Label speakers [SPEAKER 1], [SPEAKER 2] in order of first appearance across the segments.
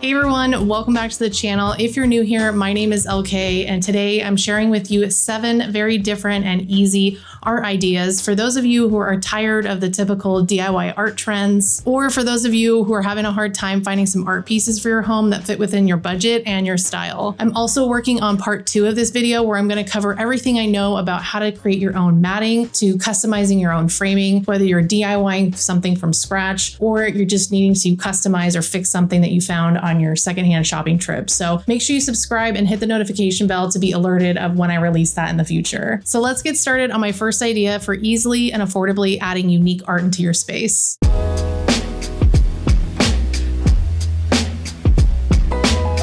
[SPEAKER 1] Hey everyone, welcome back to the channel. If you're new here, my name is LK, and today I'm sharing with you 7 very different and easy art ideas for those of you who are tired of the typical DIY art trends, or for those of you who are having a hard time finding some art pieces for your home that fit within your budget and your style. I'm also working on part 2 of this video where I'm going to cover everything I know about how to create your own matting to customizing your own framing, whether you're DIYing something from scratch or you're just needing to customize or fix something that you found on your secondhand shopping trip. So make sure you subscribe and hit the notification bell to be alerted of when I release that in the future. So let's get started on my first idea for easily and affordably adding unique art into your space.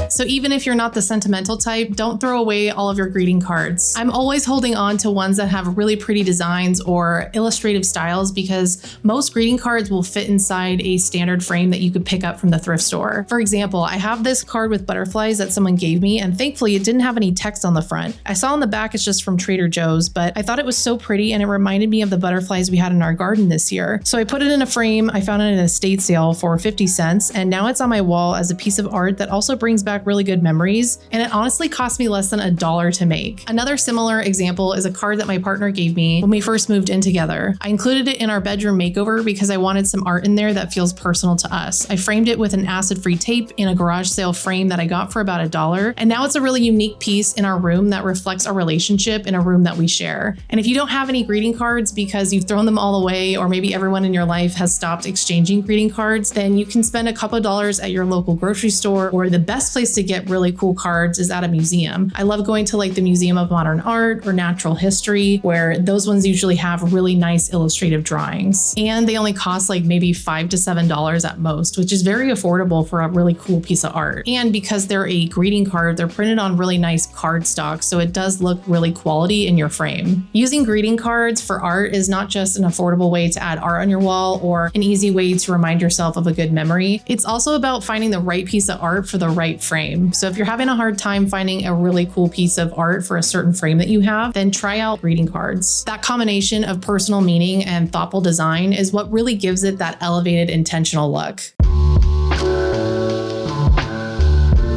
[SPEAKER 1] So even if you're not the sentimental type, don't throw away all of your greeting cards. I'm always holding on to ones that have really pretty designs or illustrative styles because most greeting cards will fit inside a standard frame that you could pick up from the thrift store. For example, I have this card with butterflies that someone gave me, and thankfully it didn't have any text on the front. I saw on the back it's just from Trader Joe's, but I thought it was so pretty and it reminded me of the butterflies we had in our garden this year. So I put it in a frame. I found it at an estate sale for 50 cents, and now it's on my wall as a piece of art that also brings back really good memories, and it honestly cost me less than $1 to make. Another similar example is a card that my partner gave me when we first moved in together. I included it in our bedroom makeover because I wanted some art in there that feels personal to us. I framed it with an acid-free tape in a garage sale frame that I got for about $1, and now it's a really unique piece in our room that reflects our relationship in a room that we share. And if you don't have any greeting cards because you've thrown them all away, or maybe everyone in your life has stopped exchanging greeting cards, then you can spend a couple of dollars at your local grocery store, or the best place to get really cool cards is at a museum. I love going to like the Museum of Modern Art or Natural History, where those ones usually have really nice illustrative drawings. And they only cost like maybe $5 to $7 at most, which is very affordable for a really cool piece of art. And because they're a greeting card, they're printed on really nice cardstock, so it does look really quality in your frame. Using greeting cards for art is not just an affordable way to add art on your wall or an easy way to remind yourself of a good memory. It's also about finding the right piece of art for the right frame. So if you're having a hard time finding a really cool piece of art for a certain frame that you have, then try out greeting cards. That combination of personal meaning and thoughtful design is what really gives it that elevated, intentional look.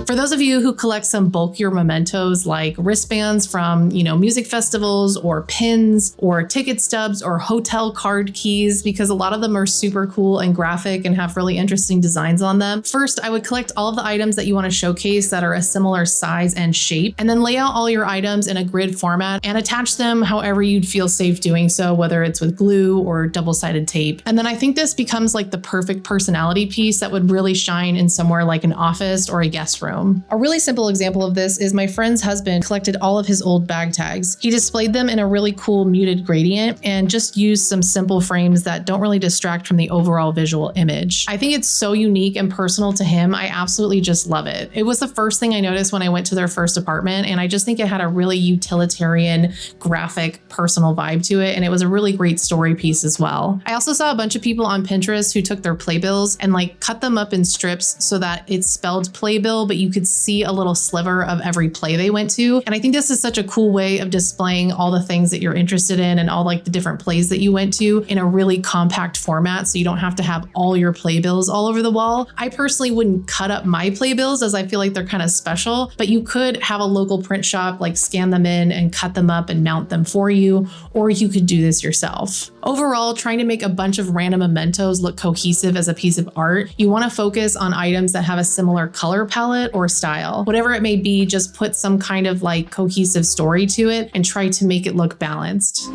[SPEAKER 1] For those of you who collect some bulkier mementos like wristbands from, music festivals, or pins or ticket stubs or hotel card keys, because a lot of them are super cool and graphic and have really interesting designs on them. First, I would collect all of the items that you want to showcase that are a similar size and shape, and then lay out all your items in a grid format and attach them however you'd feel safe doing so, whether it's with glue or double-sided tape. And then I think this becomes like the perfect personality piece that would really shine in somewhere like an office or a guest room. A really simple example of this is my friend's husband collected all of his old bag tags. He displayed them in a really cool muted gradient and just used some simple frames that don't really distract from the overall visual image. I think it's so unique and personal to him. I absolutely just love it. It was the first thing I noticed when I went to their first apartment, and I just think it had a really utilitarian, graphic, personal vibe to it, and it was a really great story piece as well. I also saw a bunch of people on Pinterest who took their playbills and cut them up in strips so that it's spelled playbill, but you could see a little sliver of every play they went to. And I think this is such a cool way of displaying all the things that you're interested in and all the different plays that you went to in a really compact format, so you don't have to have all your playbills all over the wall. I personally wouldn't cut up my playbills as I feel like they're kind of special, but you could have a local print shop scan them in and cut them up and mount them for you, or you could do this yourself. Overall, trying to make a bunch of random mementos look cohesive as a piece of art, you want to focus on items that have a similar color palette or style. Whatever it may be, just put some kind of cohesive story to it and try to make it look balanced.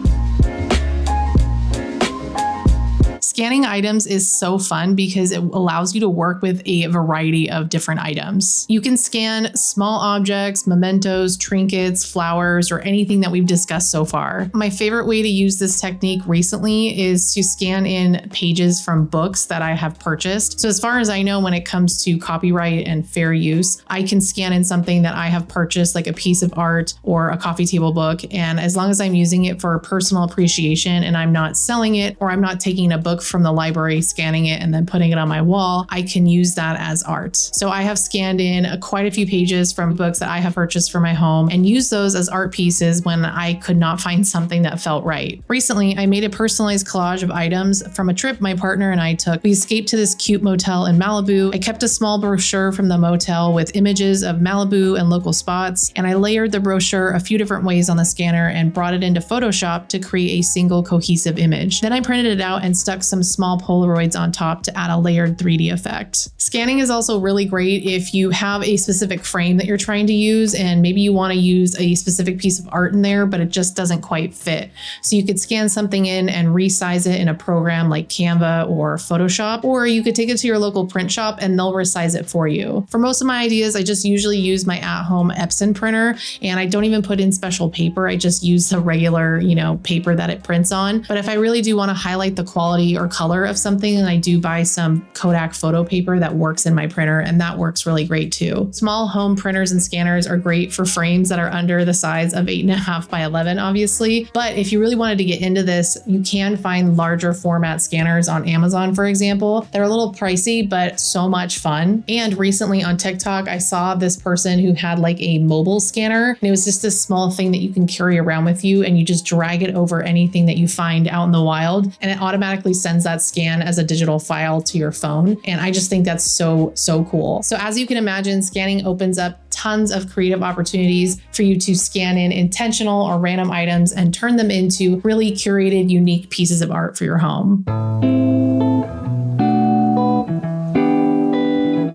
[SPEAKER 1] Scanning items is so fun because it allows you to work with a variety of different items. You can scan small objects, mementos, trinkets, flowers, or anything that we've discussed so far. My favorite way to use this technique recently is to scan in pages from books that I have purchased. So as far as I know, when it comes to copyright and fair use, I can scan in something that I have purchased, like a piece of art or a coffee table book. And as long as I'm using it for personal appreciation and I'm not selling it, or I'm not taking a book book from the library, scanning it, and then putting it on my wall, I can use that as art. So I have scanned in quite a few pages from books that I have purchased for my home and used those as art pieces when I could not find something that felt right. Recently, I made a personalized collage of items from a trip my partner and I took. We escaped to this cute motel in Malibu. I kept a small brochure from the motel with images of Malibu and local spots, and I layered the brochure a few different ways on the scanner and brought it into Photoshop to create a single cohesive image. Then I printed it out and stuck some small Polaroids on top to add a layered 3D effect. Scanning is also really great if you have a specific frame that you're trying to use and maybe you want to use a specific piece of art in there, but it just doesn't quite fit. So you could scan something in and resize it in a program like Canva or Photoshop, or you could take it to your local print shop and they'll resize it for you. For most of my ideas, I just usually use my at-home Epson printer, and I don't even put in special paper. I just use the regular, paper that it prints on. But if I really do want to highlight the quality or color of something, then I do buy some Kodak photo paper that works in my printer, and that works really great too. Small home printers and scanners are great for frames that are under the size of 8.5 by 11, obviously. But if you really wanted to get into this, you can find larger format scanners on Amazon, for example. They're a little pricey, but so much fun. And recently on TikTok, I saw this person who had like a mobile scanner, and it was just this small thing that you can carry around with you, and you just drag it over anything that you find out in the wild, and it automatically sends that scan as a digital file to your phone. And I just think that's so cool. So as you can imagine, scanning opens up tons of creative opportunities for you to scan in intentional or random items and turn them into really curated, unique pieces of art for your home.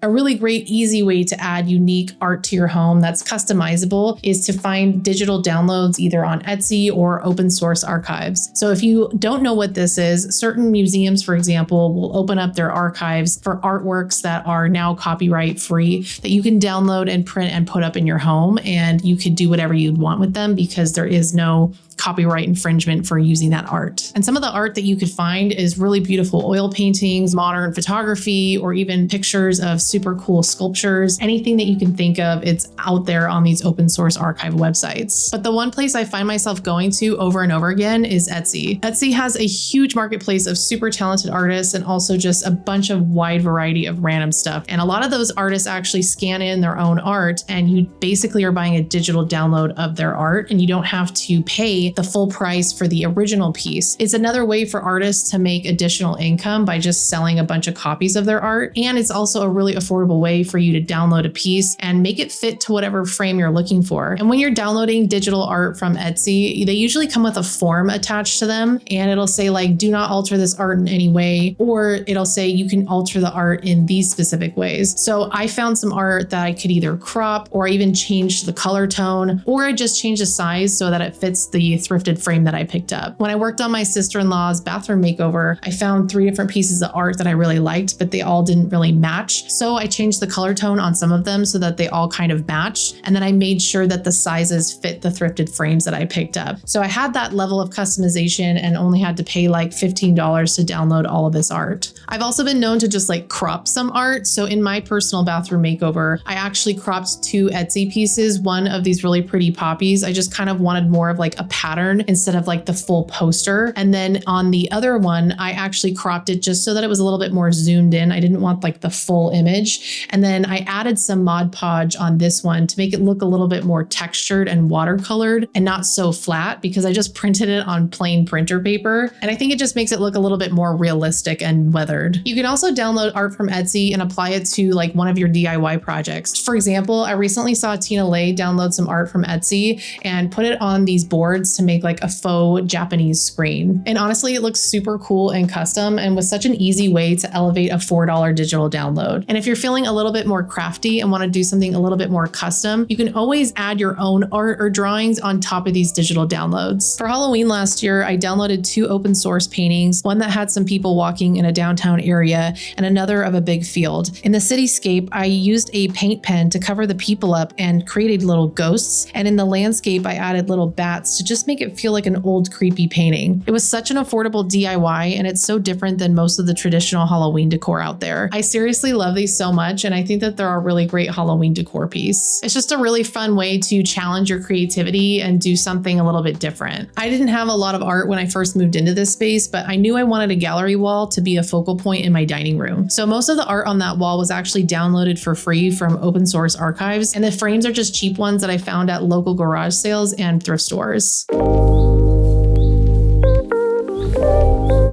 [SPEAKER 1] A really great, easy way to add unique art to your home that's customizable is to find digital downloads either on Etsy or open source archives. So if you don't know what this is, certain museums, for example, will open up their archives for artworks that are now copyright free that you can download and print and put up in your home, and you could do whatever you'd want with them because there is no copyright infringement for using that art. And some of the art that you could find is really beautiful oil paintings, modern photography, or even pictures of super cool sculptures. Anything that you can think of, it's out there on these open source archive websites. But the one place I find myself going to over and over again is Etsy. Etsy has a huge marketplace of super talented artists and also just a bunch of wide variety of random stuff. And a lot of those artists actually scan in their own art, and you basically are buying a digital download of their art, and you don't have to pay the full price for the original piece. It's another way for artists to make additional income by just selling a bunch of copies of their art. And it's also a really affordable way for you to download a piece and make it fit to whatever frame you're looking for. And when you're downloading digital art from Etsy, they usually come with a form attached to them, and it'll say like, do not alter this art in any way, or it'll say you can alter the art in these specific ways. So I found some art that I could either crop or even change the color tone, or I just change the size so that it fits the thrifted frame that I picked up. When I worked on my sister-in-law's bathroom makeover, I found 3 different pieces of art that I really liked, but they all didn't really match. So I changed the color tone on some of them so that they all kind of matched. And then I made sure that the sizes fit the thrifted frames that I picked up. So I had that level of customization and only had to pay like $15 to download all of this art. I've also been known to just like crop some art. So in my personal bathroom makeover, I actually cropped 2 Etsy pieces, one of these really pretty poppies. I just kind of wanted more of like a pattern instead of like the full poster. And then on the other one, I actually cropped it just so that it was a little bit more zoomed in. I didn't want like the full image. And then I added some Mod Podge on this one to make it look a little bit more textured and watercolored and not so flat, because I just printed it on plain printer paper. And I think it just makes it look a little bit more realistic and weathered. You can also download art from Etsy and apply it to like one of your DIY projects. For example, I recently saw Tina Lay download some art from Etsy and put it on these boards to make like a faux Japanese screen. And honestly, it looks super cool and custom and was such an easy way to elevate a $4 digital download. And if you're feeling a little bit more crafty and want to do something a little bit more custom, you can always add your own art or drawings on top of these digital downloads. For Halloween last year, I downloaded 2 open source paintings, one that had some people walking in a downtown area and another of a big field. In the cityscape, I used a paint pen to cover the people up and created little ghosts. And in the landscape, I added little bats to just make it feel like an old creepy painting. It was such an affordable DIY, and it's so different than most of the traditional Halloween decor out there. I seriously love these so much, and I think that they're a really great Halloween decor piece. It's just a really fun way to challenge your creativity and do something a little bit different. I didn't have a lot of art when I first moved into this space, but I knew I wanted a gallery wall to be a focal point in my dining room. So most of the art on that wall was actually downloaded for free from open source archives, and the frames are just cheap ones that I found at local garage sales and thrift stores.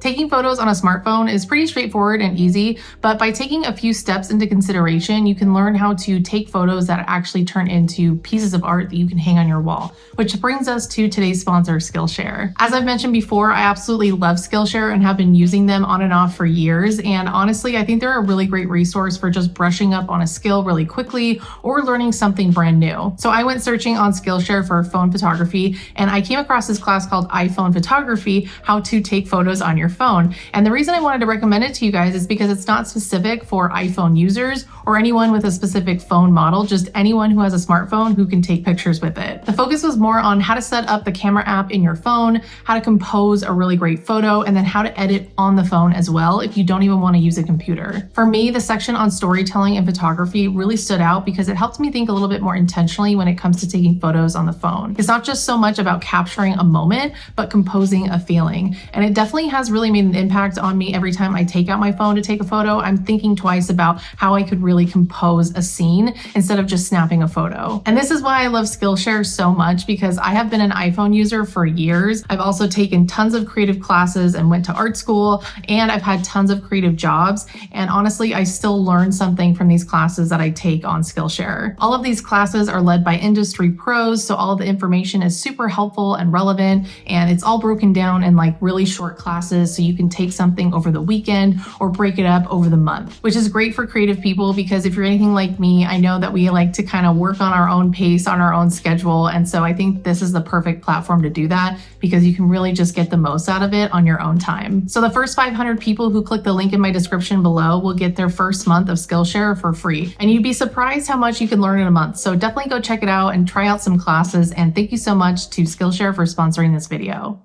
[SPEAKER 1] Taking photos on a smartphone is pretty straightforward and easy, but by taking a few steps into consideration, you can learn how to take photos that actually turn into pieces of art that you can hang on your wall, which brings us to today's sponsor, Skillshare. As I've mentioned before, I absolutely love Skillshare and have been using them on and off for years, and honestly, I think they're a really great resource for just brushing up on a skill really quickly or learning something brand new. So I went searching on Skillshare for phone photography, and I came across this class called iPhone Photography, How to Take Photos on Your Phone. And the reason I wanted to recommend it to you guys is because it's not specific for iPhone users or anyone with a specific phone model, just anyone who has a smartphone who can take pictures with it. The focus was more on how to set up the camera app in your phone, how to compose a really great photo, and then how to edit on the phone as well if you don't even want to use a computer. For me, the section on storytelling and photography really stood out because it helped me think a little bit more intentionally when it comes to taking photos on the phone. It's not just so much about capturing a moment, but composing a feeling. And it definitely has really made an impact on me every time I take out my phone to take a photo. I'm thinking twice about how I could really compose a scene instead of just snapping a photo. And this is why I love Skillshare so much, because I have been an iPhone user for years. I've also taken tons of creative classes and went to art school, and I've had tons of creative jobs. And honestly, I still learn something from these classes that I take on Skillshare. All of these classes are led by industry pros, so all of the information is super helpful and relevant, and it's all broken down in like really short classes, so you can take something over the weekend or break it up over the month, which is great for creative people because if you're anything like me, I know that we like to kind of work on our own pace, on our own schedule. And so I think this is the perfect platform to do that because you can really just get the most out of it on your own time. So the first 500 people who click the link in my description below will get their first month of Skillshare for free. And you'd be surprised how much you can learn in a month. So definitely go check it out and try out some classes. And thank you so much to Skillshare for sponsoring this video.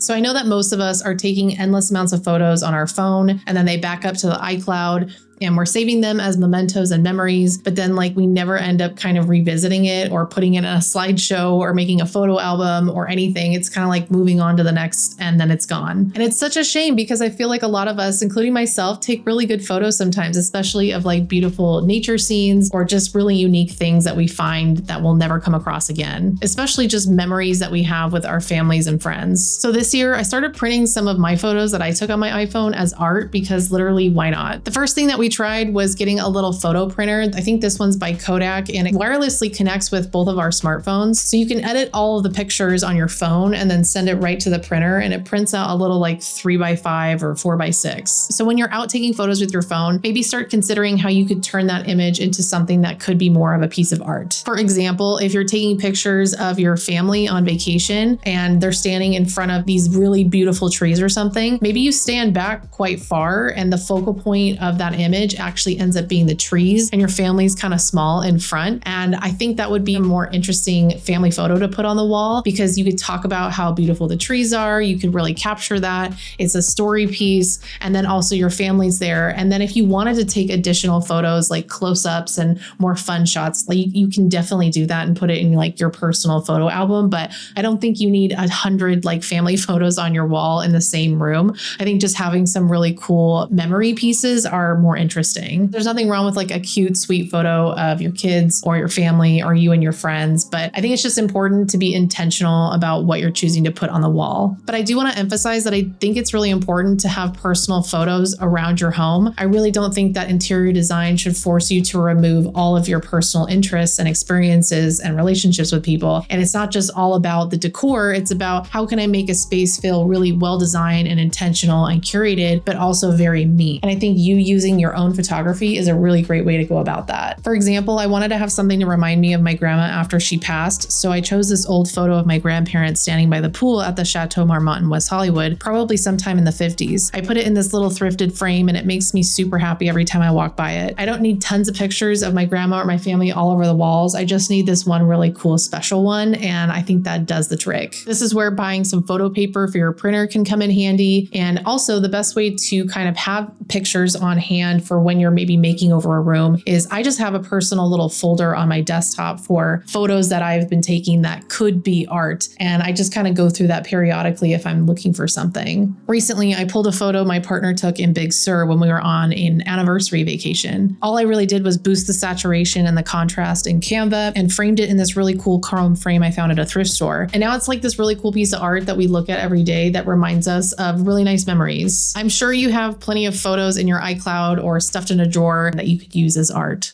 [SPEAKER 1] So I know that most of us are taking endless amounts of photos on our phone and then they back up to the iCloud and we're saving them as mementos and memories, but then like we never end up kind of revisiting it or putting it in a slideshow or making a photo album or anything. It's kind of like moving on to the next and then it's gone. And it's such a shame because I feel like a lot of us, including myself, take really good photos sometimes, especially of like beautiful nature scenes or just really unique things that we find that we'll never come across again, especially just memories that we have with our families and friends. So this year I started printing some of my photos that I took on my iPhone as art because literally why not? The first thing that we tried was getting a little photo printer. I think this one's by Kodak and it wirelessly connects with both of our smartphones. So you can edit all of the pictures on your phone and then send it right to the printer and it prints out a little like 3x5 or 4x6. So when you're out taking photos with your phone, maybe start considering how you could turn that image into something that could be more of a piece of art. For example, if you're taking pictures of your family on vacation and they're standing in front of these really beautiful trees or something, maybe you stand back quite far and the focal point of that image actually ends up being the trees and your family's kind of small in front. And I think that would be a more interesting family photo to put on the wall because you could talk about how beautiful the trees are. You could really capture that. It's a story piece. And then also your family's there. And then if you wanted to take additional photos like close-ups and more fun shots, like you can definitely do that and put it in like your personal photo album. But I don't think you need 100 like family photos on your wall in the same room. I think just having some really cool memory pieces are more interesting. There's nothing wrong with like a cute, sweet photo of your kids or your family or you and your friends, but I think it's just important to be intentional about what you're choosing to put on the wall. But I do want to emphasize that I think it's really important to have personal photos around your home. I really don't think that interior design should force you to remove all of your personal interests and experiences and relationships with people. And it's not just all about the decor, it's about how can I make a space feel really well designed and intentional and curated, but also very me. And I think you using your your own photography is a really great way to go about that. For example, I wanted to have something to remind me of my grandma after she passed, so I chose this old photo of my grandparents standing by the pool at the Chateau Marmont in West Hollywood, probably sometime in the 50s. I put it in this little thrifted frame and it makes me super happy every time I walk by it. I don't need tons of pictures of my grandma or my family all over the walls. I just need this one really cool special one, and I think that does the trick. This is where buying some photo paper for your printer can come in handy, and also the best way to kind of have pictures on hand for when you're maybe making over a room is I just have a personal little folder on my desktop for photos that I've been taking that could be art, and I just kind of go through that periodically if I'm looking for something. Recently, I pulled a photo my partner took in Big Sur when we were on an anniversary vacation. All I really did was boost the saturation and the contrast in Canva and framed it in this really cool chrome frame I found at a thrift store. And now it's like this really cool piece of art that we look at every day that reminds us of really nice memories. I'm sure you have plenty of photos in your iCloud or stuffed in a drawer that you could use as art.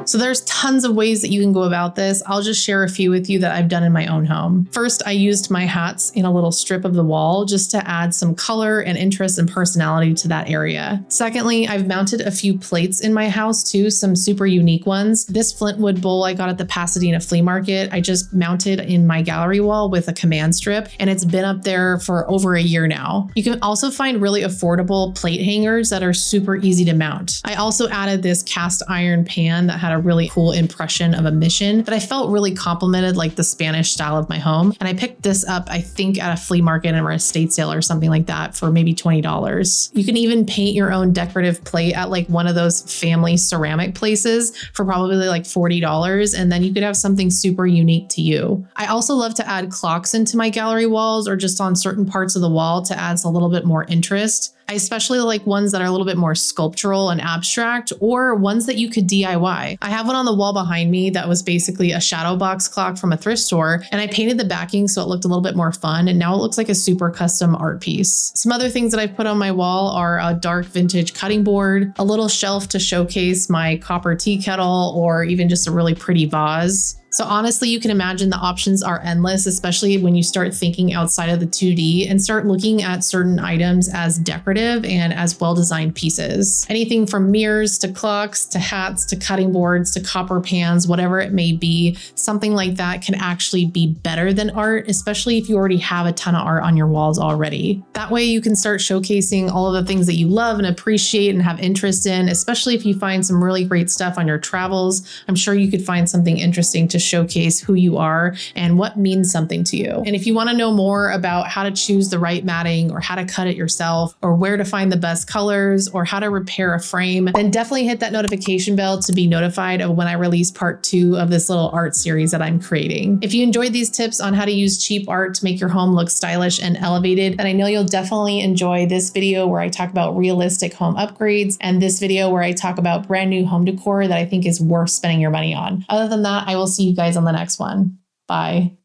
[SPEAKER 1] So there's tons of ways that you can go about this. I'll just share a few with you that I've done in my own home. First, I used my hats in a little strip of the wall just to add some color and interest and personality to that area. Secondly, I've mounted a few plates in my house too, some super unique ones. This Flintwood bowl I got at the Pasadena flea market, I just mounted in my gallery wall with a command strip, and it's been up there for over a year now. You can also find really affordable plate hangers that are super easy to mount. I also added this cast iron pan that had a really cool impression of a mission that I felt really complimented like the Spanish style of my home. And I picked this up, I think at a flea market or a estate sale or something like that for maybe $20. You can even paint your own decorative plate at like one of those family ceramic places for probably like $40. And then you could have something super unique to you. I also love to add clocks into my gallery walls or just on certain parts of the wall to add a little bit more interest. I especially like ones that are a little bit more sculptural and abstract, or ones that you could DIY. I have one on the wall behind me that was basically a shadow box clock from a thrift store, and I painted the backing so it looked a little bit more fun, and now it looks like a super custom art piece. Some other things that I've put on my wall are a dark vintage cutting board, a little shelf to showcase my copper tea kettle, or even just a really pretty vase. So honestly, you can imagine the options are endless, especially when you start thinking outside of the 2D and start looking at certain items as decorative and as well-designed pieces. Anything from mirrors to clocks to hats to cutting boards to copper pans, whatever it may be, something like that can actually be better than art, especially if you already have a ton of art on your walls already. That way you can start showcasing all of the things that you love and appreciate and have interest in, especially if you find some really great stuff on your travels. I'm sure you could find something interesting to showcase who you are and what means something to you. And if you want to know more about how to choose the right matting or how to cut it yourself or where to find the best colors or how to repair a frame, then definitely hit that notification bell to be notified of when I release part 2 of this little art series that I'm creating. If you enjoyed these tips on how to use cheap art to make your home look stylish and elevated, then I know you'll definitely enjoy this video where I talk about realistic home upgrades and this video where I talk about brand new home decor that I think is worth spending your money on. Other than that, I will see you guys on the next one. Bye.